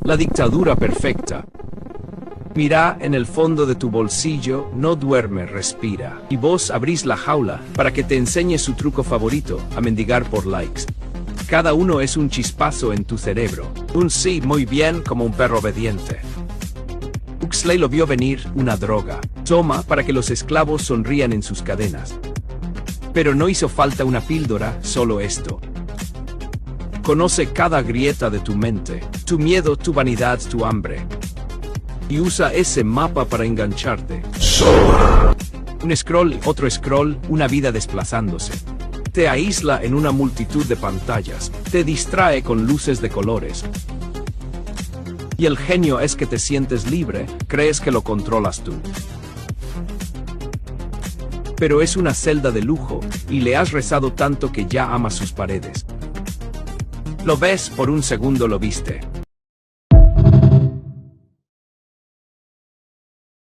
La dictadura perfecta. Mira, en el fondo de tu bolsillo, no duerme, respira. Y vos abrís la jaula para que te enseñe su truco favorito, a mendigar por likes. Cada uno es un chispazo en tu cerebro. Un sí, muy bien, como un perro obediente. Huxley lo vio venir, una droga. Toma para que los esclavos sonrían en sus cadenas. Pero no hizo falta una píldora, solo esto. Conoce cada grieta de tu mente, tu miedo, tu vanidad, tu hambre. Y usa ese mapa para engancharte. Un scroll, otro scroll, una vida desplazándose. Te aísla en una multitud de pantallas, te distrae con luces de colores. Y el genio es que te sientes libre, crees que lo controlas tú. Pero es una celda de lujo, y le has rezado tanto que ya amas sus paredes. Lo ves, por un segundo lo viste.